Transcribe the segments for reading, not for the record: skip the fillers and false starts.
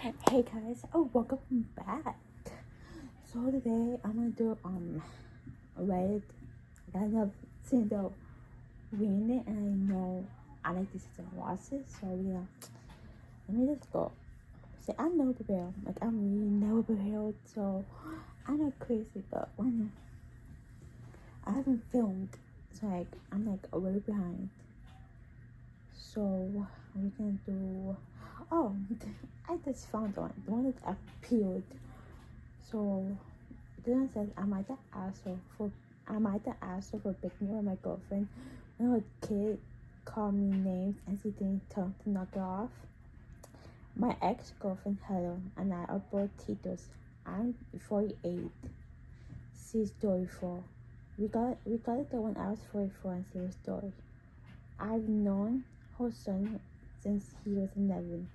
Hey guys, welcome back. So today I'm gonna do red. I love seeing the wind, and I know I like to see some watches. So let me just go. See, I'm never prepared. Like I'm really never prepared. So I'm not crazy, but when I haven't filmed, so I'm way behind. So we can do. Oh, I just found the one that appeared. So this one says, am I the asshole for picking up my girlfriend when her kid called me names and she didn't tell to knock it off? My ex-girlfriend Heather and I are both teachers. I'm 48. She's 34. We got it when I was 44 and she was 30. I've known her son since he was 11.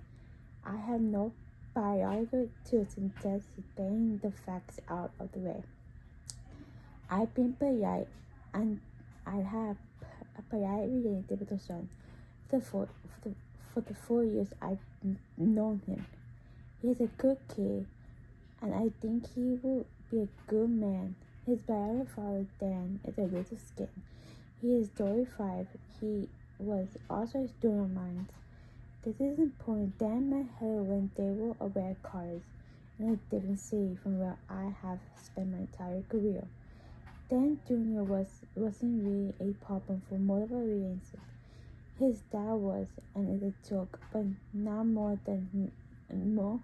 I have no biography to suggest getting the facts out of the way. I've been polite and I have a polite relationship with the son for the 4 years I've known him. He's a good kid and I think he will be a good man. His biological father, Dan, is a little skin. He is 35. He was also a student of mine. This is important. Dan met her when they were aware cars in a different city from where I have spent my entire career. Dan Jr. wasn't really a problem for multiple reasons. His dad was and is a joke, but not more than most.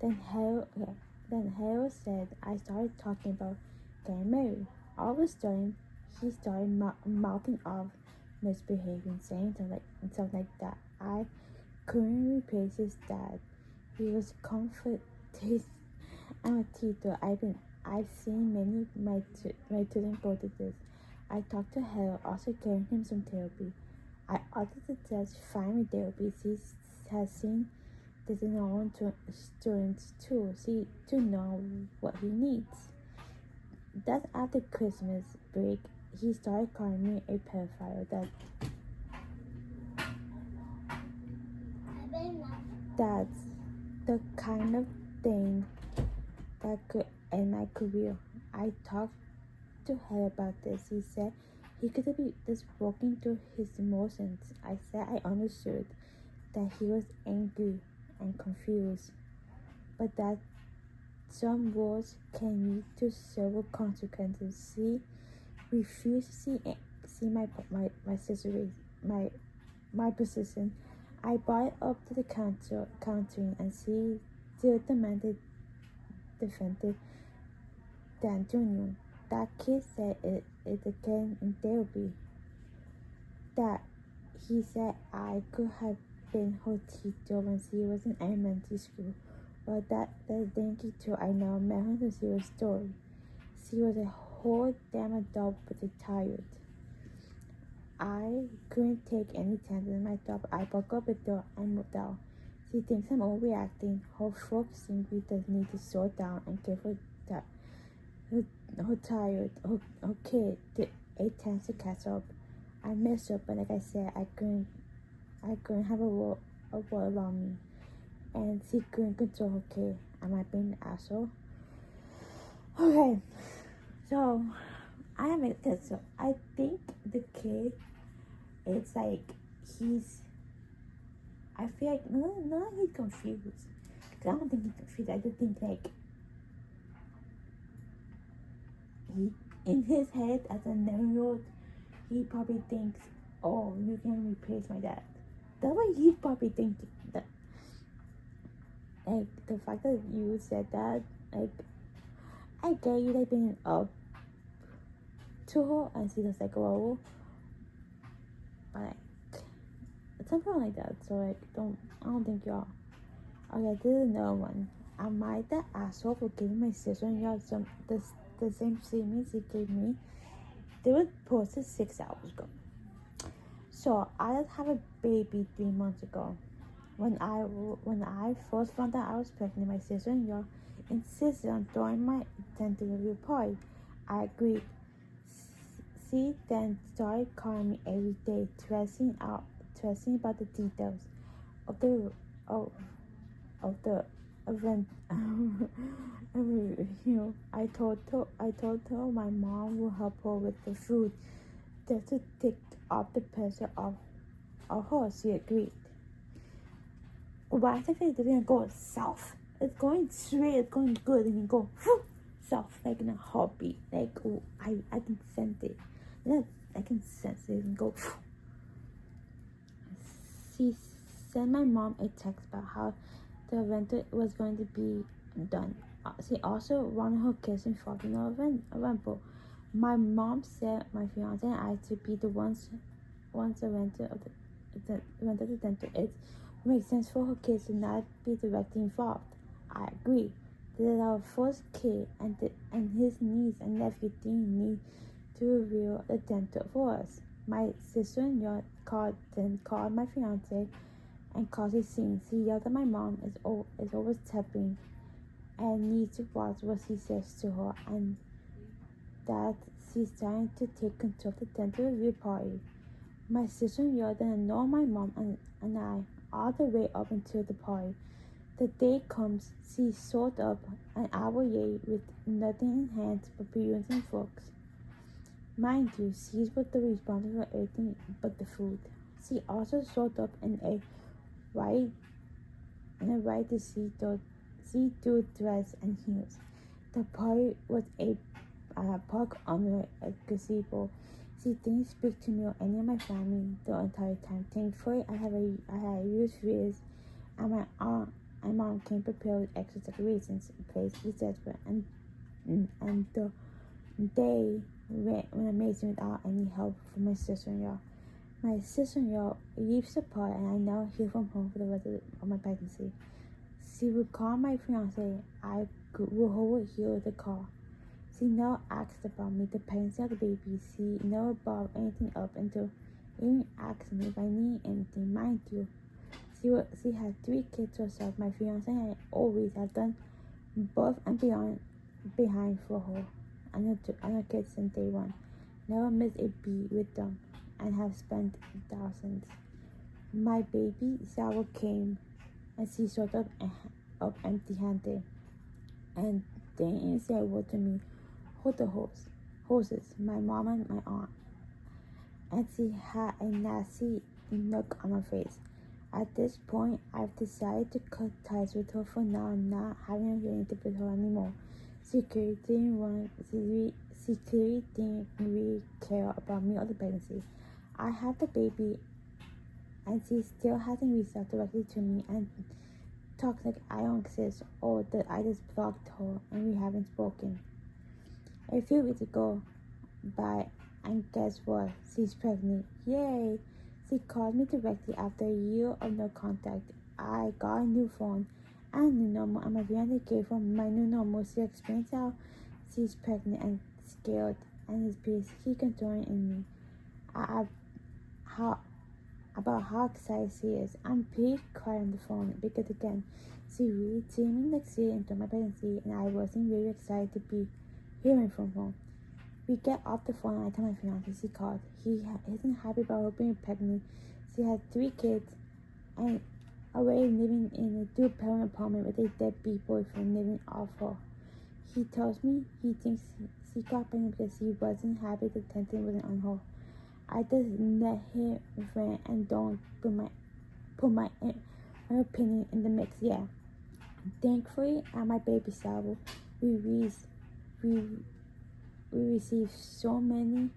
Then Harold said I started talking about getting married. All of a sudden, he started mouthing off, misbehaving, saying something like that. I couldn't replace his dad. He was comforted. I'm a teacher. I've seen many of my children go to this. I talked to her, also giving him some therapy. I also suggest family therapy. She has seen this in her own students too. See to know what he needs. That's after Christmas break. He started calling me a pedophile. That's the kind of thing that could end my career. I talked to her about this. He said he could be just walking through his emotions. I said I understood that he was angry and confused, but that some words can lead to several consequences. She refused to see my sister my position. I brought it up to the countering, and she still defended Dan Jr. That kid said it again in therapy. That he said I could have been her teacher when she was in elementary school. But that didn't get to I now met her to see her story. She was a whole damn adult but retired. I couldn't take any chances in my job. I broke up with her and moved out. She thinks I'm overreacting. Her folks simply does need to slow down and give her her kid a chance to catch up. I messed up, but like I said, I couldn't have a wall around me, and she couldn't control her kid. Am I being an asshole? Okay, so I am this. So I think the kid, it's like I feel like no, he's confused. Cause I don't think he's confused. I just think he, in his head as a 9-year-old, he probably thinks, oh, you can replace my dad. That's what he's probably thinking. That, like, the fact that you said that, like, I get you, like, being up to her, and she was like, oh, but, like, it's something like that, so, like, I don't think y'all. Okay, this is another one. Am I the asshole for giving my sister-in-law the same treatment she gave me? They were posted 6 hours ago. So I just had a baby 3 months ago. When I first found out I was pregnant, my sister-in-law insisted on throwing my tentative party. I agreed. She then started calling me every day, stressing about the details. of the of, of the event. I told her my mom will help her with the food just to take off the pressure of her. She agreed. Why if it didn't go south? It's going straight, it's going good, and you go south like in a heartbeat. Like, oh, I can sense it. I can sense it and go. She sent my mom a text about how the event was going to be done. She also wanted her kids involved in the event, but my mom said my fiance and I to be the ones the renter of the center. It makes sense for her kids to not be directly involved. I agree. This is our first kid, and his niece and nephew didn't need to reveal the dental for us. My sister-in-law called my fiance and caused a scene. She yelled at my mom is always tapping and needs to watch what she says to her, and that she's trying to take control of the dental review party. My sister-in-law then ignored my mom and I all the way up until the party. The day comes, she showed up an hour late with nothing in hand but balloons and forks. Mind you, she was the responsible for everything but the food. She also showed up in a white see-through dress and heels. The party was a park under a gazebo. She didn't speak to me or any of my family the entire time. Thankfully, I had a huge freeze, and my mom came prepared with extra decorations, placed etc. And the day went amazing without any help from my sister-in-law. My sister-in-law leaves the party, and I now hear from home for the rest of my pregnancy. She would call my fiance. I would hear the call. She never asked about me, the pregnancy of the baby. She never brought anything up until even asked me if I needed anything. Mind you, she had 3 kids herself. My fiance and I always have done above and behind for her and her kids since day one. Never missed a beat with them and have spent thousands. My baby shower came and she showed up empty-handed and didn't say a word to me. Hold the horses, my mom and my aunt, and she had a nasty look on her face. At this point, I've decided to cut ties with her for now, not having a relationship with her anymore. She clearly didn't really care about me or the pregnancy. I had the baby, and she still hasn't reached out directly to me and talks like I don't exist or that I just blocked her and we haven't spoken. A few weeks ago, and guess what? She's pregnant. Yay! She called me directly after a year of no contact. I got a new phone and a new number, and my fiance gave her my new number. She explains how she's pregnant and scared, and is basically controlling in me. About how excited she is. I'm pretty quiet on the phone because again, she really seemed like she enjoyed my pregnancy, and I wasn't really excited to be hearing from her. We get off the phone and I tell my fiance she called. He isn't happy about her being pregnant. She has 3 kids and already living in a 2-parent apartment with a deadbeat boyfriend living off her. He tells me he thinks she got pregnant because he wasn't happy the attention wasn't on her. I just let him vent and don't put my opinion in the mix. Yeah. Thankfully, at my baby shower, we received so much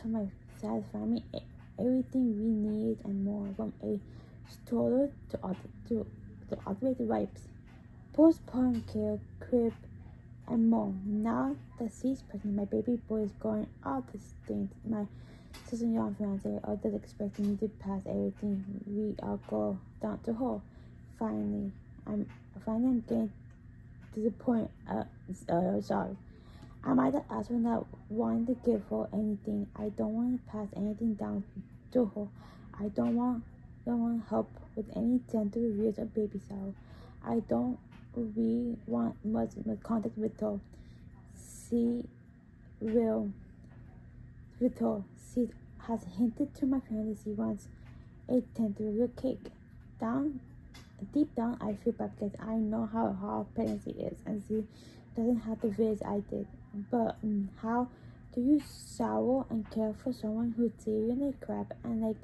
from my side family, everything we needed and more, from a stroller to automated wipes, postpartum care, crib, and more. Now that she's pregnant, my baby boy is going out the things. My sister-in-law and fiance are just expecting me to pass everything we all go down to her. Finally, I'm getting to the point. Sorry. I might have asked her not wanting to give her anything. I don't want to pass anything down to her. I don't want help with any dental reviews or baby shower. I don't really want much contact with her. She has hinted to my family she wants a dental review cake. down, deep down, I feel bad because I know how hard pregnancy is, and she doesn't have the ways I did. But how do you sour and care for someone who threw you in the crap and like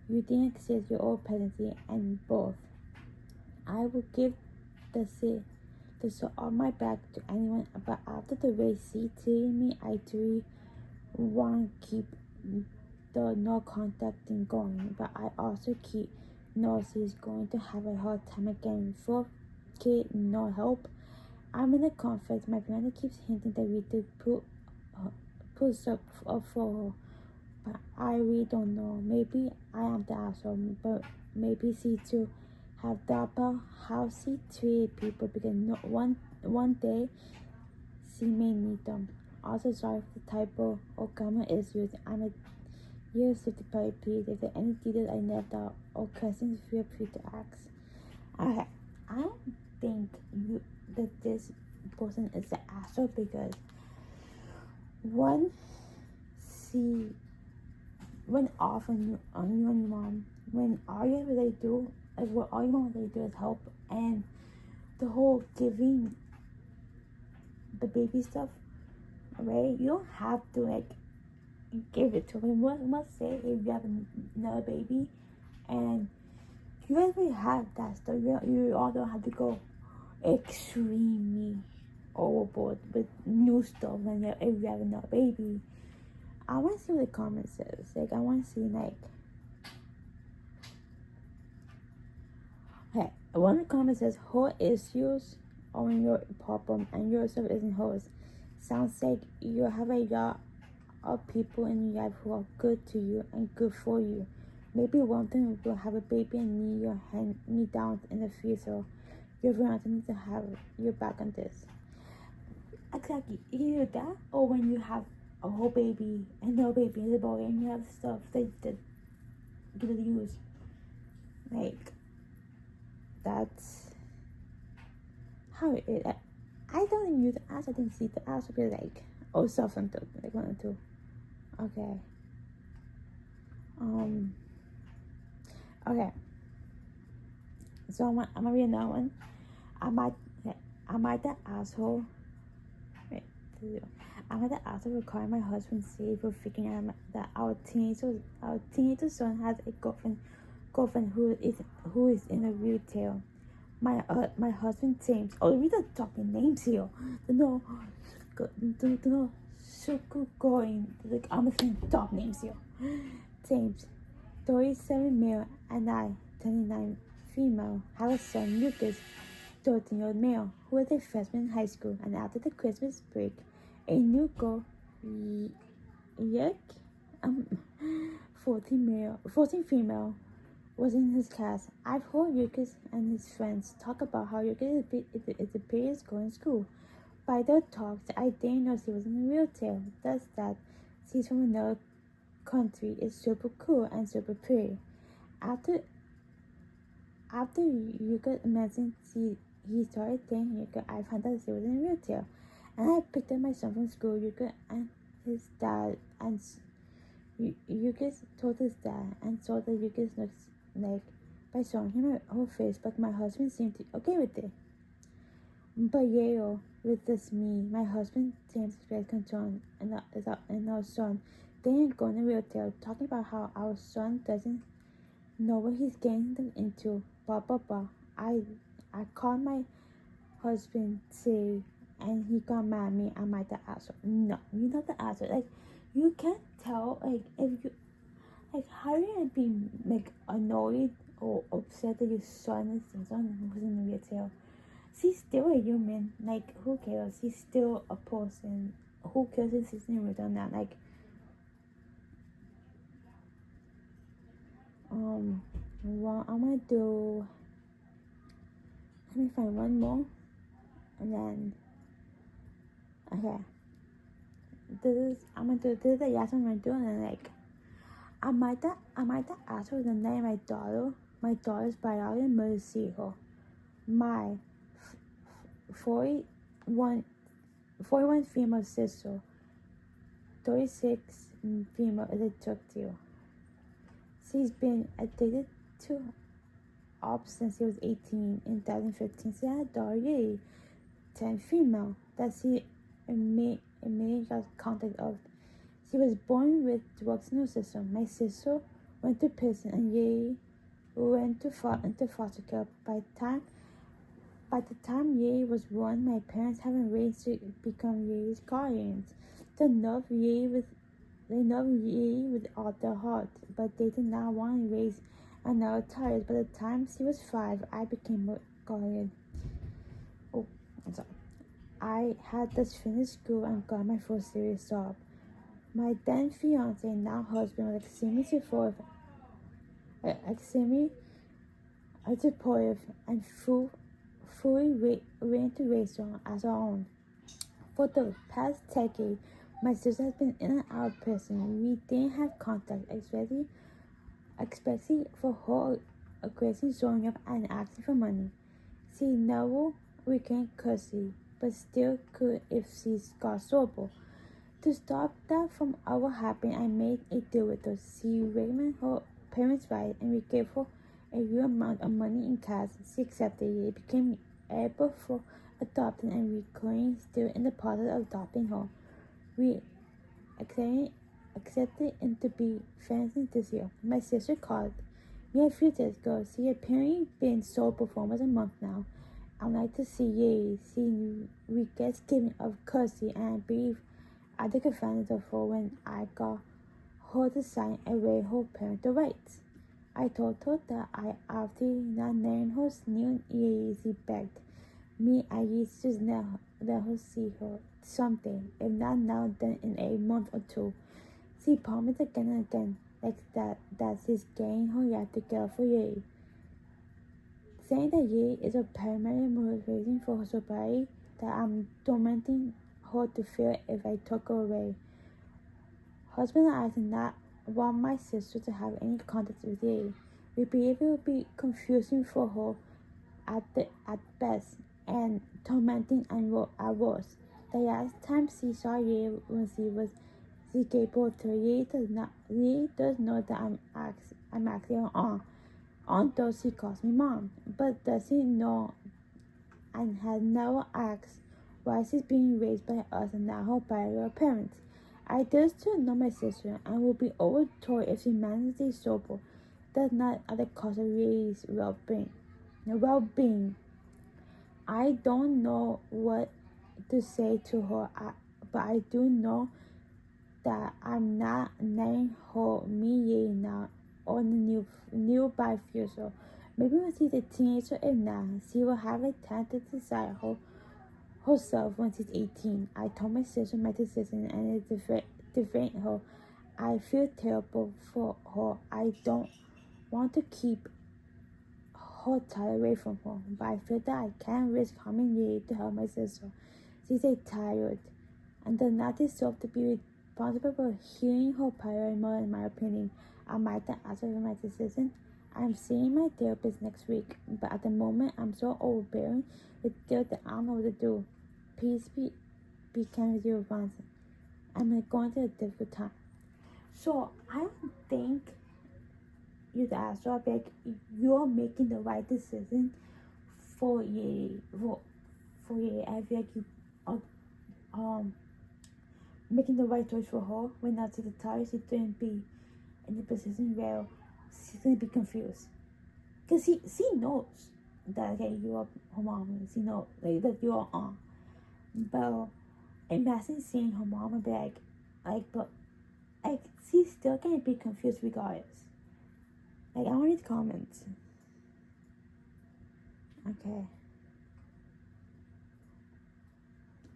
you didn't accept your own pregnancy and both? I will give the soul on my back to anyone, but after the way she treated me, I truly want to keep the no contact thing going, but I also keep know she's going to have a hard time again. For kid, no help. I'm in a conference. My friend keeps hinting that we do put up for her, but I really don't know. Maybe I am the asshole, but maybe she too have thought about how she treated people because one day she may need them. Also, sorry for the typo or grammar issues. I'm a year 50 please. If there are any details I left out or questions, feel free to ask. I don't think that this person is the asshole because one, she went off on you and your mom when all you really do is what all you want to do is help, and the whole giving the baby stuff away, you don't have to like give it to him. Let's say if you have another baby and you already have that stuff, you all don't have to go extremely overboard with new stuff when if you have another baby. I want to see what the comments says. Like I want to see like, hey, one of the comments says her issues are your problem and your stuff isn't hers. Sounds like you have a lot of people in your life who are good to you and good for you. Maybe one of them will have a baby and need your hand me down in the future. Your parents need to have your back on this. Exactly. Either that or when you have a whole baby and no baby is a boy and you have stuff that you can use. Like that's how it is. I don't use the ass. I didn't see the ass would be like stuff and two, like 1 or 2. Okay. Okay. So I'm gonna read another one. Am I the asshole? Wait, am I the asshole for calling my husband safe for figuring out that our teenager son has a girlfriend who is in a retail? My husband James. Oh, read the talking names here. No, super going. Like I'm saying top names here. James, 37 male, and I, 29 female, have a son, Lucas, 13-year-old male, who is a freshman in high school. And after the Christmas break, a new girl, yuck, 14 female, was in his class. I've heard Lucas and his friends talk about how Lucas is the prettiest girl in school. By their talks, I didn't know she was in a wheelchair. Thus that she's from another country is super cool and super pretty. After Yuka mentioned he started dating Yuka, I found out she was in a wheelchair. And I picked up my son from school. Yuka and his dad and Yuka told his dad and saw that Yuka looks like by showing him her face, but my husband seemed to okay with it. But yeah, with this me, my husband James expressed concern and our son. They ain't going to wheelchair, talking about how our son doesn't know what he's getting into. Blah blah blah. I called my husband say, and he got mad at me. Am I the asshole? No, you're not the asshole. Like you can't tell. Like if you like, how do you be like annoyed or upset that your son was in a wheelchair? She's still a human. Like who cares? She's still a person. Who cares if she's in a wheelchair now? Like. Well, I'm gonna do. Let me find one more, and then. Okay. This is the last one I'm gonna do, and then like. Am I the asshole with the name my daughter? My daughter's biology Mercy. My 41 female sister, 36 female is a drug deal. She's been addicted to up since he was 18 in 2015. She had a daughter, Yay, 10 female, that she immediately got contact of. She was born with drugs in her system. My sister went to prison and Yay went into foster care. By the time Ye was born, my parents haven't raised to become Ye's guardians. They love Ye with all their heart, but they did not want to raise another child. By the time she was 5, I became a guardian. Oh, I'm sorry. I had just finished school and got my first serious job. My then fiance, now husband, was extremely supportive, and fully willing to raise her as our own. For the past decade, my sister has been in and out of prison. We didn't have contact, especially for her aggressive showing up and asking for money. She never regained custody, but still could if she got sober. To stop that from ever happening, I made a deal with her. She waived her parents' right, and we gave her a real amount of money in cash. She accepted it. It became able for adopting, and we currently still in the process of adopting her. We accepted him to be friends this year. My sister called me a few days ago. She apparently been sober for almost a month now. I'd like to see Ye. She regrets giving of custody, and I believe I took advantage of her when I got her to sign away her parental rights. I told her that after not knowing her new Ye, she begged me I used to let her see her someday, if not now then in a month or two. She promised again and again, like that she's getting her life together for Ye. Saying that Ye is a primary motivation for her sobriety, that I'm tormenting her to feel if I took her away. Husband and I did not want my sister to have any contact with Ye. We believe it would be confusing for her at best and tormenting at worst. The last time she saw Ye when she gave birth to her, Ye does know that I'm actually her aunt, although she calls me mom, but does he know and has never asked why she's being raised by us and not her biological parents. I just don't know my sister and will be overjoyed if she manages to stay sober. That's not at the cost of Ye's well-being. I don't know what to say to her, but I do know that I'm not letting her meet Ye now or the nearby future. Maybe when she's a teenager, if not, she will have a time to decide herself when she's 18. I told my sister my decision and it defeated her. I feel terrible for her. I don't want to keep her child away from her, but I feel that I can't risk harming Ye to help my sister. She's a tired and does not deserve to be responsible for healing her prior anymore, in my opinion. I might not ask her for my decision. I'm seeing my therapist next week, but at the moment I'm so overbearing with guilt that I don't know what to do. Please be kind with your advice. I'm going through a difficult time. So I don't think you'd ask her, like, you're making the right decision for Ye. I feel like you making the right choice for her when not to the time she shouldn't be in the position where she's gonna be confused. Cause she knows that, okay, you are her mom. She knows like that you are aunt. But imagine seeing her mom and be but she's still gonna be confused regardless. Like, I want to read comments. Okay.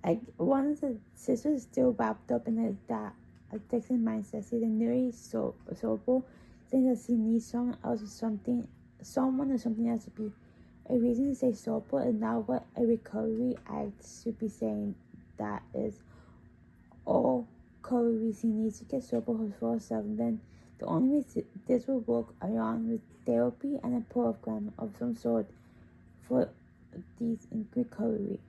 Like, one of the sisters is still wrapped up in that addiction mindset. She's newly sober, saying that she needs someone or something else to be a reason to stay sober, and not what a recovery act should be saying. That is all recovery she needs to get sober for herself. And then the only way this will work around with therapy and a program of some sort for these in recovery.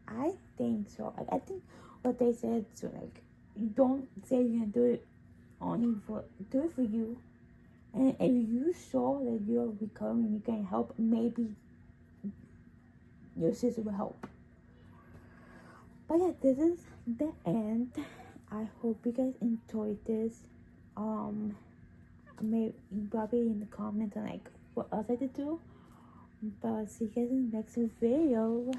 I think so. I think what they said, so like, you don't say you're gonna do it for you. And if you saw that you're recovering, you can help, maybe your sister will help. But yeah, this is the end. I hope you guys enjoyed this. Maybe probably in the comments on like what else I could do. But see you guys in the next video.